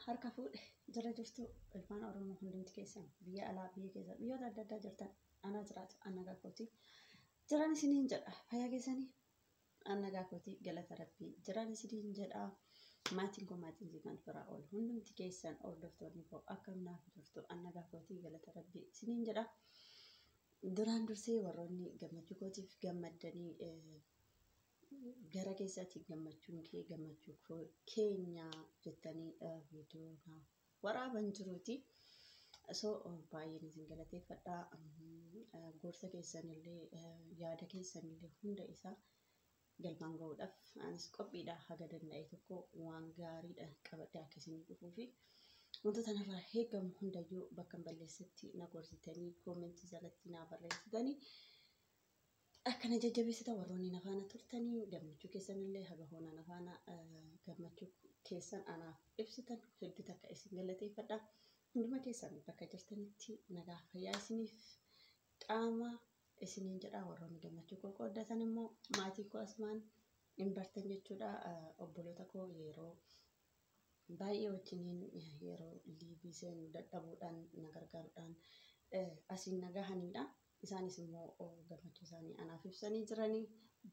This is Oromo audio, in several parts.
harka fuudhe jara jirtu ilmaan Oromoo hundumti keessan biyya alaa biyya keessa biyyoota adda addaa jirtan ana jiraatu annagaa kooti jiraan isiniin jedha fayyaa keessanii annagaa kooti galata rabbii jiraan isiniin jedha maatiin koo maatiin zimaan firaa ol hundumti keessan hordoftoonni koo akkam naaf jirtu annagaa kooti galata rabbii isiniin jedha duraan dursee warroonni gammachuu kootiif gammaddanii gara keessatti gammachuun kee gammachuu keenya jettanii viidiyoo waraaban jiruuti. So baay'een isin galateeffadha. Gorsa keessanillee yaada keessanillee hunda isaa galmaan ga'uudhaaf anis qophiidha haga danda'e tokko waan gaariidha qabadhee akka isin dhufuu fi wantoota narraa eegamu hundayyuu bakka balleessatti na gorsitanii koomentii jalatti na barreessitanii akkana jajjabeessita warroonni nafaana turtanii gammachuu keessanillee haga hoona nafaana gammachuu keessan anaaf ibsitan hedduu takka isin galateeffadha. Hunduma keessan bakka jirtanitti nagaa fayyaa isiniif qaama isiniin jedha warroonni gammachuu koo qooddatan immoo maatii koo asumaan hin bartan jechuudha. Obboloota koo yeroo baay'ee wajjiniin yeroo liibii seenu dadhabuudhaan na gargaaruudhaan asiin nagahanidha. Isaanis immoo gammachuu isaanii anaaf ibsanii jiranii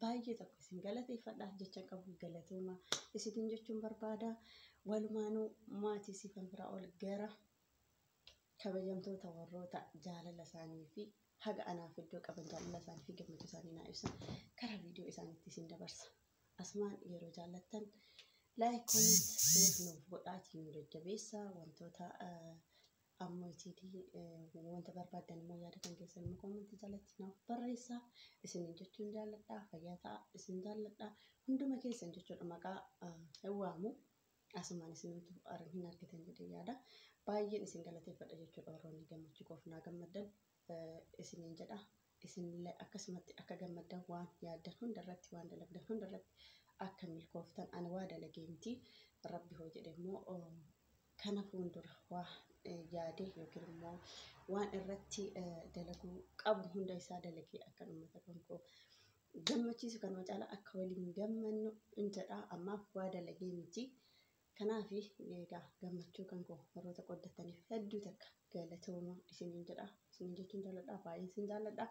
baay'ee tokko isin galateeffadha jecha qabu galatooma isin jechuun barbaada. Walumaanuu maatii siifan biraa ol gara kabajamtoota warroota jaalala isaanii fi haga anaaf iddoo qaban jaalala isaanii fi gammachuu isaanii naa ibsan karaa viidiyoo isaaniitti isin dabarsa. Asumaan yeroo jaallattan laayik kooment nuuf godhaatii nu jajjabeessa wantoota ammoo itti wanta barbaadan immoo yaada kan keessan immoo koomentii jalatti naaf barreessa. Isin jechuun jaalladha fayyaa ta'a isin jaalladha hunduma keessan jechuudha maqaa waamu asumaan isinitu hin argitan jedhee yaada baay'een isin galateeffadha jechuudha warroonni gammachuu koof naa gammaddan isiniin jedha isinillee akkasumatti akka gammaddan waan yaaddan hundarratti waan dalagdan hundarratti akka milkooftan ani waa dalagee miti rabbi hoo jedhe immoo kana fuuldura waa yaadee yookiin immoo waan irratti dalaguu qabu hunda isaa dalagee akka uummata koo gammachiisu kan caalaa akka waliin gammannu jedha ammaaf waa dalagee miti. Kanaaf egaa gammachuu kan koo warroota qooddataniif hedduu takka galatooma isiniin jedha isiniin jechuun jaalladha baay'ee isin jaalladha.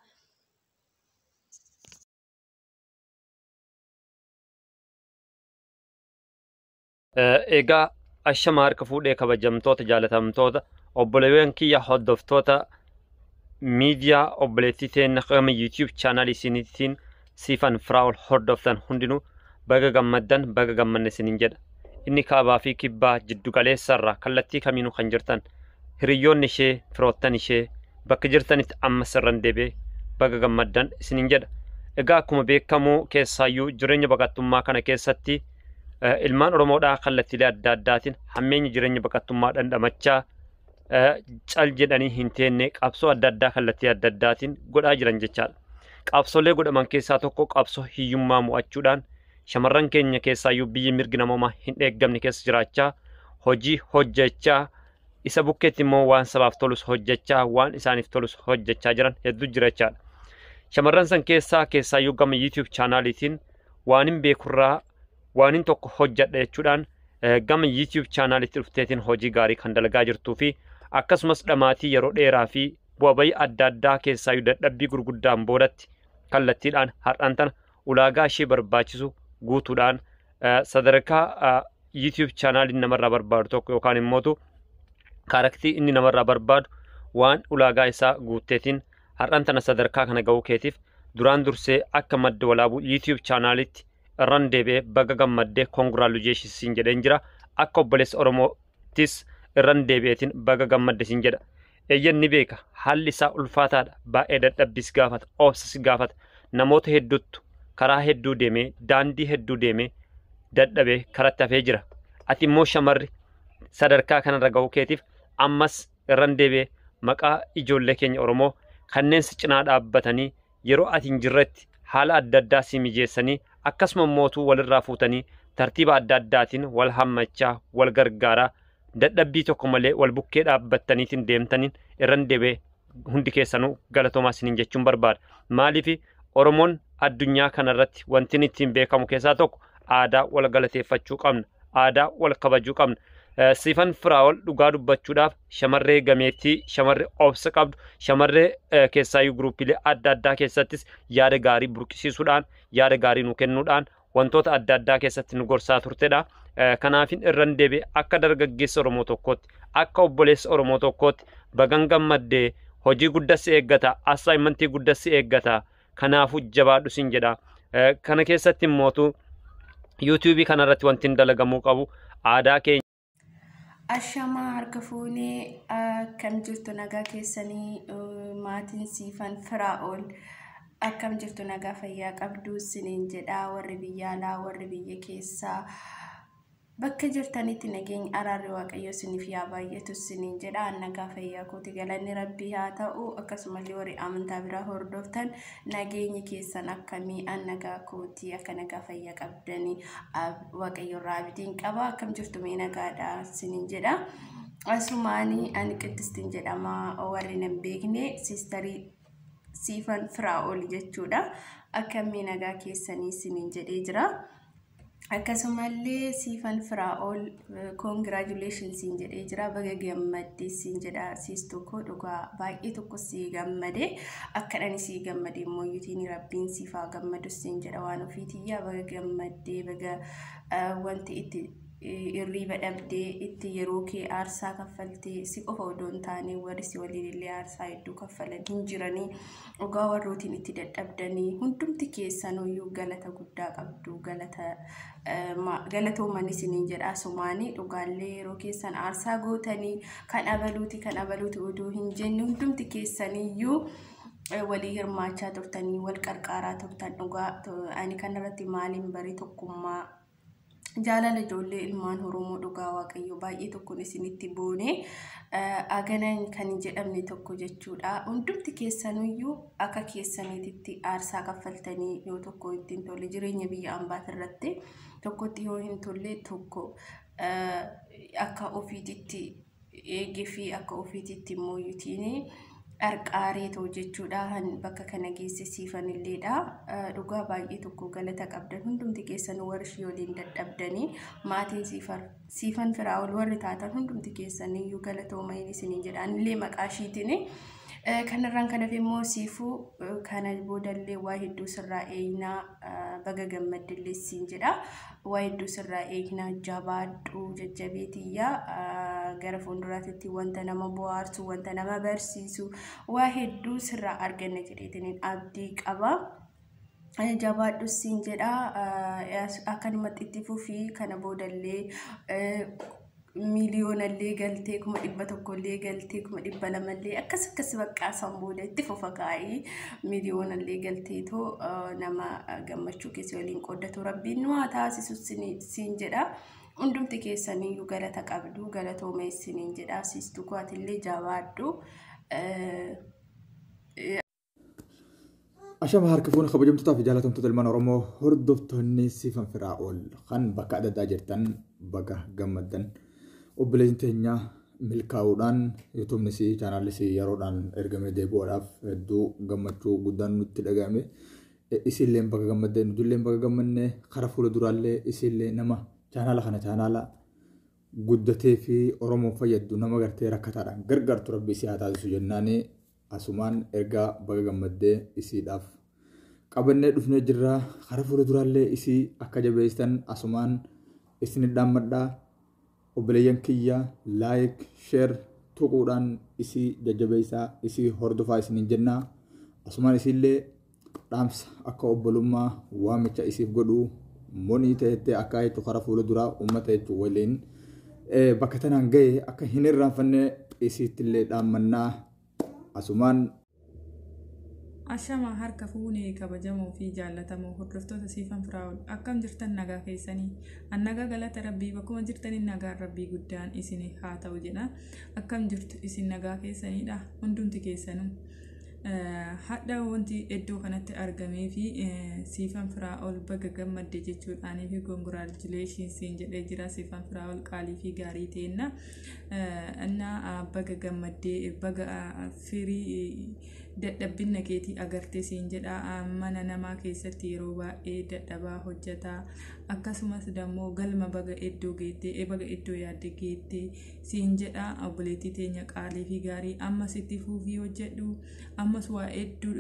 Egaa ashama harka fuudhee kabajamtoota jaalatamtoota obboleewwan kiyya hordoftoota miidiyaa obboleettii teenya qama YouTube channel isiniitiin siifan firaa ol hordoftan hundinuu baga gammaddan baga gammanne isiniin jedha. Inni kaabaa fi kibbaa jiddu galeessarraa kallattii kamiinuu kan jirtan hiriyyoonni ishee firoottan ishee bakka jirtanitti amma sirran deebi'ee baga gammaddan isiniin jedha. Egaa akkuma beekamu keessaayyuu jireenya baqattummaa kana keessatti ilmaan Oromoodhaa kallattiilee adda addaatiin hammeenya jireenya baqattummaa dhandhamachaa cal jedhanii hin teenne qabsoo adda addaa kallattii adda addaatiin godhaa jiran jechaadha. Qabsoolee godhaman keessaa tokko qabsoo hiyyummaa mo'achuudhaan shamarran keenya keessaayyuu biyyi mirgi namoomaa hin eeggamne keessa jiraachaa hojii hojjechaa isa bukkeetti immoo waan sabaaf tolus hojjechaa waan isaaniif tolus hojjechaa jiran hedduu jira jechaadha. Shamarran san keessaayyuu gama YouTube chaanaaliitiin waan hin beekurraa waan hin tokko hojjedha jechuudhaan gama YouTube chaanaaliitti dhufteetiin hojii gaarii kan dalagaa jirtuu fi akkasumas dhamaatii yeroo dheeraa fi bu'aa bayii adda addaa keessaayyuu dadhabbii gurguddaan boodatti kallattiidhaan har'aan tana ulaagaa ishee barbaachisu guutuudhaan sadarkaa YouTube chaanaaliin namarraa barbaadu tokko yookaan immootu kaaraktii inni namarraa barbaadu waan ulaagaa isaa guutteetiin har'aan tana sadarkaa kana ga'uu keetiif duraan dursee akka madda walaabuu YouTube chaanaalitti irran deebi'ee baga gammaddee congratulations jedheen jira. Akka obboleessa Oromoottis irran deebi'eetiin baga gammadde siin jedha. Eeyyanni beeka haalli isaa ulfaataadha baay'ee dadhabbis gaafata obsas gaafata namoota hedduutu karaa hedduu deemee daandii hedduu deemee dadhabee karatti hafee jira. Ati immoo shamarri sadarkaa kanarra ga'uu keetiif ammas irran deebi'ee maqaa ijoollee keenya Oromoo kanneen si cinaa dhaabbatanii yeroo ati hin jirretti haala adda addaa si mijeessanii akkasuma mootuu walirraa fuutanii tartiiba adda addaatiin wal hammachaa wal gargaaraa dadhabbii tokko malee wal bukkee dhaabbattaniitiin deemtaniin irran deebi'ee hundi keessanuu galatoomaa isiniin jechuun barbaada. Maaliif Oromoon addunyaa kanarratti wanti ittiin beekamu keessaa tokko aadaa wal galateeffachuu qabna aadaa wal kabajuu qabna. Siifan Firaa'ol dhugaa dubbachuudhaaf shamarree gameettii, shamarree obsa qabdu, shamarree keessaayyuu guruupiilee adda addaa keessattis yaada gaarii burqisiisuudhaan, yaada gaarii nu kennuudhaan wantoota adda addaa keessatti nu gorsaa turtedha. Kanaafin irran deebi'ee akka dargaggeessa Oromoo tokkootti, akka obboleessa Oromoo tokkootti bagan gammaddee hojii guddaa eeggata, assaayimentii guddaa eeggata. Kanaafuu jabaadhu sin jedha. Kana keessatti immootu YouTube kanarratti wanti dalagamuu qabu aadaa keenya. Ashamaa harka fuunee akkam jirtu nagaa keessanii maatiin Siifan Firaa'ol akkam jirtu nagaa fayyaa qabdu siniin jedha. Warri biyya alaa warri biyya keessaa bakka jirtanitti nageenya araarri waaqayyo siniif yaa baay'atu siniin jedha. Nagaa fayyaa kooti galanni rabbii haa ta'u. Akkasumallee warri amantaa biraa hordoftan nageenyi keessan akkamii nagaa kooti akka nagaa fayyaa qabdanii waaqayyo irraa abdiin qaba. Akkam jirtu mee nagaadha siniin jedha. Asumaanii ani Qidistiin jedhama. Warri nan beekne siistarii Siifan Firaa'ol jechuudha. Akkamii nagaa keessanii siniin jedhee jira. Akkasumallee Siifan Firaa'ol congratulations siin jedhee jira. Baga gammadde siin jedha. Siis tokko dhugaa baay'ee tokko sii gammade. Akkadhani sii gammade immoo yuutiin rabbiin siif haa gammadu siin jedha waan ofiitiyyaa. Baga gammadde baga wanti itti irriiba dhabdee itti yeroo kee aarsaa kaffaltee si qofa odoo hin taane warri si waliin illee aarsaa hedduu kaffalan hin jiranii. Dhugaa warrootiin itti dadhabdanii hundumti keessaniyyuu galata guddaa qabdu. Galatoomani siniin jedha. Asumaanii dhugaallee yeroo keessan aarsaa gootanii kan abaluuti odoo hin jenne hundumti keessaniyyuu walii hirmaachaa turtanii wal qarqaaraa turtan. Dhugaa ani kanarratti maaliin barii tokkummaa jaalala ijoollee ilmaan Oromoo dhugaa waaqayyo baay'ee tokkoon isinitti boone aganan kan jedhamne tokko jechuudha. Hundumti keessaniyyuu akka keessaniitti aarsaa kaffaltanii yoo tokko ittiin tolle jireenya biyya ambaat irratti tokkotti yoo hin tolle tokko akka ofiititti eegee fi akka ofiititti immoo yuutiin qarqaaree too jechuudha. Bakka kana geesse Siifan illeedha. Dhugaa baay'ee tokko galata qabdan hundumti keessan warri waliin dadhabdanii maatiin Siifan Firaa'ol warri taatan hundumti keessaniyyuu galatooma isiniin jedhaan illee maqaa ishiitiin. Kanarraan kan hafe immoo siifuu kana boodallee waa hedduu sirraa eegnaa baga gammaddillee siin jedha. Waa hedduu sirraa eegnaa jabaadhu jajjabeetiyyaa gara fuulduraatti wanta nama bohaarsu wanta nama barsiisu waa hedduu sirraa arganna jedheetiniin abdii qaba. Jabaadhu siin jedha. Akkanumatti itti fufii kana boodallee miliyoonallee galtee 100,000 galtee 200,000 akkas baqqaasan booda itti fufa kaa'ii miliyoonallee galtee too nama gammachuu keessa waliin qooddatu rabbiin nu haa taasisu siin jedha. Hundumti keessaniyyuu galata qabdu galatooma isiniin jedha. Siistuu kuwaatillee jabaadhu. Ashama harka fuuna kabajamtootaa fi jaalatamtoota ilmaan Oromoo hordoftoonni Siifan Firaa'ol kan bakka adda addaa jirtan baga gammaddan. Obboleeyyiin teenya milkaa'uudhaan yuutuubni si chaanaalli si yeroodhaan ergamee deebi'uudhaaf hedduu gammachuu guddaan nutti dhagahame. Isillee baga gammadde nujillee baga gammanne karaa fuula duraallee isillee nama chaanaala guddatee fi Oromoon fayyadu nama gartee rakkataadhaan gargaartu rabbi si haa taasisu jennaanii asumaan ergaa baga gammaddee isiidhaaf qabannee dhufnee jirra. Karaa fuula duraallee isii akka jabeessitan asumaan isin dhaammadhaa. Obboleeyyan kiyya like share tuquudhaan isii jajjabeessaa isii hordofaa isiniin jennaa. Asumaan isiillee dhaamsa akka obbolummaa waamicha isiif godhu monii ta'ettee akka jechu karaa fuula duraa uummata jechuun waliin bakka tanaan ga'e akka hin irraanfanne isiittillee dhaammannaa. Asumaan Ashama harka fuunee kabajamoo fi jaallatamoo hordoftoota Siifan Firaa'ol akkam jirtan nagaa keessanii annagaa galata rabbii bakkuma jirtaniin nagaa rabbii guddaan isin haa ta'u jedha. Akkam jirtu isin nagaa keessaniidha hundumti keessanuu. Hadda wanti iddoo kanatti argamee fi Siifan Firaa'ol baga gammadde jechuudhaanii fi congratulations jedhee jira. Siifan Firaa'ol qaalii fi gaarii ta'enna baga gammadde baga firii dadhabbina keetii agartee siin jedha mana namaa keessatti yeroo baay'ee dadhabaa hojjetaa akkasumas dammoo galma baga iddoo geettee baga iddoo yaadde geettee siin jedha obboleettii teenya qaalii fi gaarii ammas itti fuufii hojjedhu ammas waa hedduu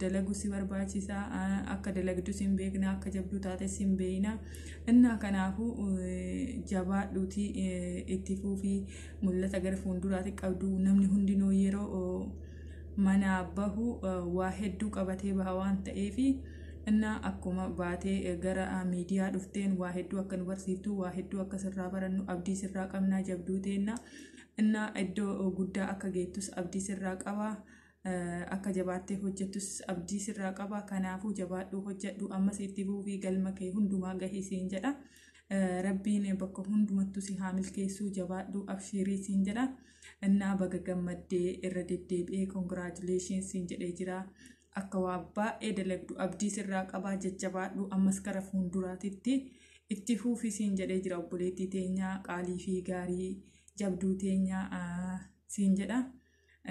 dalagu si barbaachisaa akka dalagdu sin beekna akka jabduu taate sin beekna innaa kanaafuu jabaadhuuti itti fuufii mul'ata gara fuulduraatti qabdu namni hundinuu yeroo mana bahu waa hedduu qabatee baha waan ta'eefi innaa akkuma baatee gara miidiyaa dhufteen waa hedduu akka nu barsiiftu waa hedduu akka sirraa barannu abdii sirraa qabnaa jabduu teenna innaa iddoo guddaa akka geettus abdii sirraa qabaa akka jabaattee hojjettus abdii sirraa qabaa kanaafuu jabaadhuu hojjedhu ammas itti fuufii galma kee hundumaa gahii siin jedha rabbiin bakka hundumattu si haa milkeessuu jabaadhuu abshiirii siin jedha innaa baga gammaddee irra deddeebi'ee congratulations siin jedhee jira akka waa baay'ee dalagdu abdii sirraa qabaa jajjabaadhuu ammas gara fuulduraatitti itti fuufii siin jedhee jira obboleettii teenyaa qaalii fi gaarii jabduu teenyaa siin jedha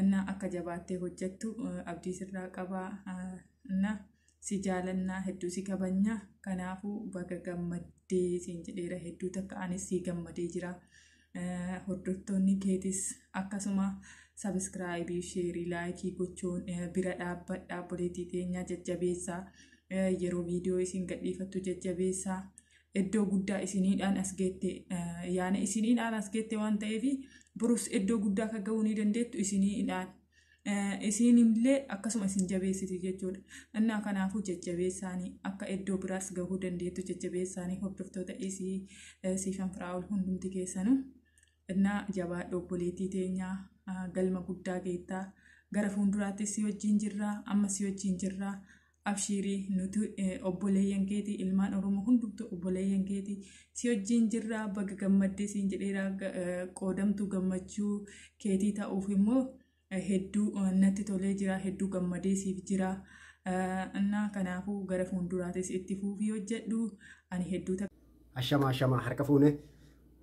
innaa akka jabaattee hojjettu abdii sirraa qabaa innaa si jaalannaa hedduu si kabanya kanaafuu baga gammaddee siin jedheera hedduu takka anis si gammadee jira hordoftoonni keetis akkasuma sabskraayibii sheerii laayikii gochuun bira dhaabbadhaa obboleettii teenyaa jajjabeessaa yeroo viidiyoo isin gadhiifattu jajjabeessaa iddoo guddaa isiniidhaan as geette yaana isiniidhaan as geette waan ta'eef burus iddoo guddaa akka ga'uu ni dandeettu isiniidhaan isinillee akkasuma isin jabeessiti jechuudha innaa kanaafuu jajjabeessaanii akka iddoo biraas gahuu dandeettu jajjabeessaanii hordoftoota isii siifan firaa'ol hundumti keessanuu innaa jabaadhu obboleettii teenyaa galma guddaa geettaa gara fuulduraatti si wajjin jirraa amma si wajjin jirraa abshiirii nuti obboleeyyan keetii ilmaan oromoo hundumtu obboleeyyan keetii si wajjin jirraa baga gammaddee siin jedheera qoodamtu gammachuu keetii ta'uuf immoo hedduu natti tolee jira hedduu gammadee siif jira innaa kanaafuu gara fuulduraattis itti fuufii hojjedhu ani hedduu ashama harka fuune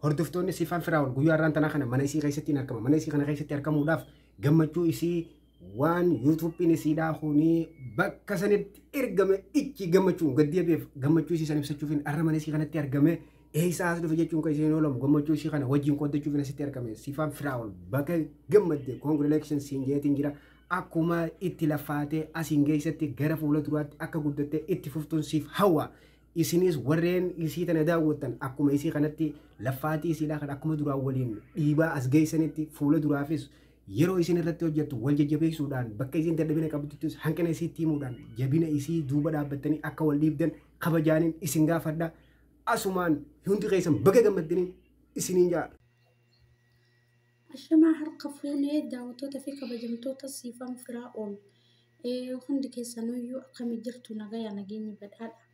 hordoftoonni siifan firaa'ol guyyaa irraan tanaa kana mana isii keessatti argama mana isii kana keessatti argamuudhaaf gammachuu isii waan yuutuubiin isiidhaa hunii bakka sanitti ergame ichi gammachuun gaddeebiif gammachuu isii san ibsachuufin arra mana isii kanatti argame eessa as dhufe jechuun kan isiin oolamu gammachuu isii kana wajjin qooddachuufin asitti argame siifan firaa'ol bakka gammadde congratulations siin jeetiin jira akkuma itti lafaatee asiin geessatti gara fuula duraatti akka guddatte itti fuftuun siif hawwa isinis warreen isii tana daawwattan akkuma isii kanatti lafaatii isiidhaa kan akkuma duraan waliin dhiibaa as geessanitti fuula duraafis yeroo isin irratti hojjettu wal jajjabeessuudhaan bakka isin dadhabina qabduttis hanqina isii tiimuudhaan jabina isii duuba dhaabbattanii akka wal dhiibdan kabajaaniin isin gaafadha asumaan hundi keessan baga gammaddaniin isiniin jaa. Ashamaa harka fuunee daawwattoota fi kabajamtoota siifan firaa'ol hundi keessanuyyuu akkami jirtu nagaya nageenyi badhaadha.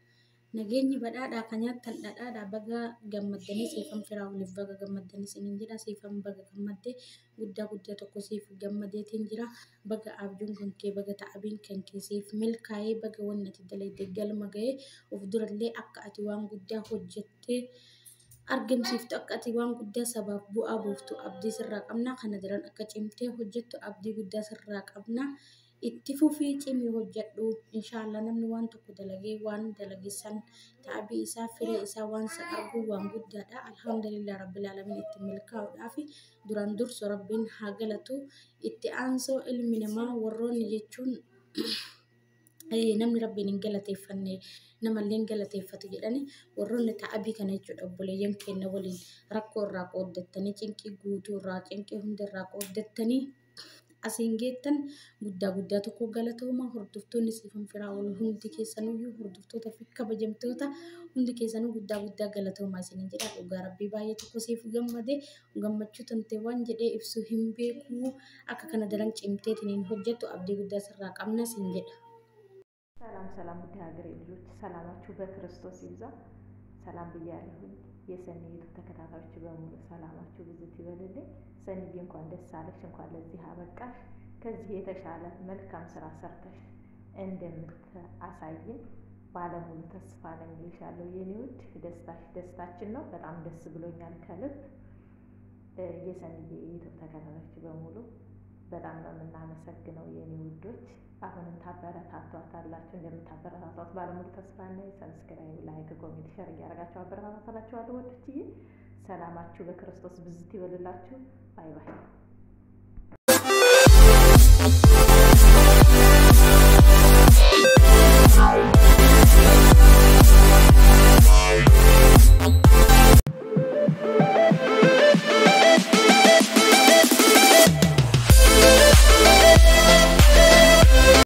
Nageenyi badhaadhaa kan nyaattan dhadhaadhaa baga gammaddanii siifan firaa'oliif baga gammaddanii isiniin jedha siifan baga gammaddee guddaa tokko siif gammadeetiin jira baga abjuun kan kee baga ta'abiin kan kee siif milkaa'ee baga wanni ati dalaydee galma ga'ee of durallee akka ati waan guddaa hojjettee argamsiiftu akka ati waan guddaa sabaaf bu'aa buuftu abdii sirraa qabna kana jiran akka cimtee hojjettu abdii guddaa sirraa qabna. Itti fufii cimii hojjedhu inshaallah namni waan tokko dalagee waan dalagisan ta'abii isaa firee isaa waan sa'argu waan guddaadha alhamdulillah rabbil alamin itti milkaa'uudhaaf duraan dursu rabbiin haa galatu itti aansoo ilmi namaa warroonni jechuun namni rabbiin hin galateeffanne namallee hin galateeffatu jedhani warroonni ta'abii kana jechuudha obboleeyyan keenya waliin rakkoo irraa qooddattanii cinqii guutuu irraa cinqii hunda irraa qooddattanii asiin geettan guddaa tokko galatooma hordoftoonni siifan firaa'ol hundi keessanuyyuu hordoftoota fi kabajamtoota hundi keessanuu guddaa galatoomaa isiniin jedha dhugaa rabbii baay'ee tokko siif gammade gammachuu tante waan jedhee ibsu hin beeku akka kana daran cimteetiniin hojjettu abdii guddaa sirraa qabna siin jedha. ሰላም ውድ ሀገሬ ልጆች ሰላማችሁ በክርስቶስ ይብዛ። ሰላም ብያለሁኝ። የሰኒቱ ተከታታዮች በሙሉ ሰላማችሁ ብዙ ይበልልኝ። ሰኒዬ እንኳን ደስ አለሽ፣ እንኳን ለዚህ አበቃሽ። ከዚህ የተሻለ መልካም ስራ ሰርተሽ እንደምታሳይን ባለሙሉ ተስፋ ነኝ እልሻለሁ የኔ ውድ። ደስታሽ ደስታችን ነው። በጣም ደስ ብሎኛል ከልብ። የሰኒዬ ተከታታዮች በሙሉ በጣም ነው የምናመሰግነው የኔ ውዶች። አሁንም ታበረታቷታላችሁ እንደምታበረታቷት ባለሙሉ ተስፋ ነኝ። ሰብስክራይብ፣ ላይክ፣ ኮሜንት፣ ሼር እያደረጋችሁ አበረታታላችኋለሁ ወዶችዬ። ሰላማችሁ በክርስቶስ ብዝት ይበልላችሁ። ባይ ባይ።